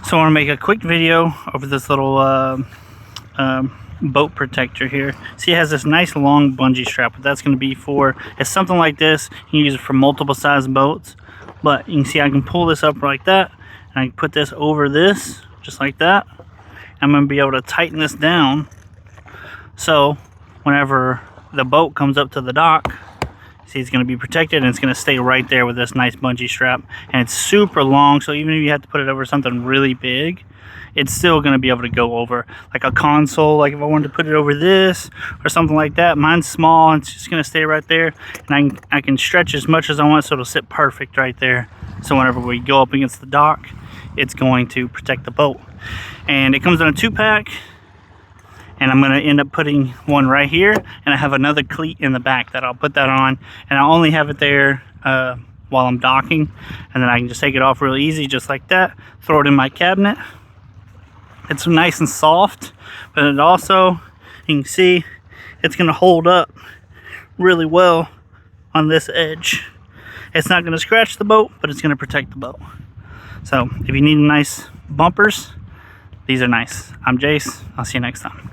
So I want to make a quick video over this little boat protector here. See, it has this nice long bungee strap. What that's going to be for is something like this. You can use it for multiple size boats, but you can see I can pull this up like that, and I can put this over this just like that. I'm going to be able to tighten this down so whenever the boat comes up to the dock, see, it's going to be protected, and it's going to stay right there with this nice bungee strap. And it's super long, so even if you have to put it over something really big, it's still going to be able to go over like a console. Like if I wanted to put it over this or something like that, mine's small, and it's just going to stay right there, and I can stretch as much as I want, so it'll sit perfect right there. So whenever we go up against the dock, it's going to protect the boat. And it comes in a 2-pack. And I'm going to end up putting one right here, and I have another cleat in the back that I'll put that on, and I'll only have it there while I'm docking, and then I can just take it off real easy just like that, throw it in my cabinet. It's nice and soft, but it also, you can see, it's going to hold up really well on this edge. It's not going to scratch the boat, but it's going to protect the boat. So if you need nice bumpers, these are nice. I'm Jace. I'll see you next time.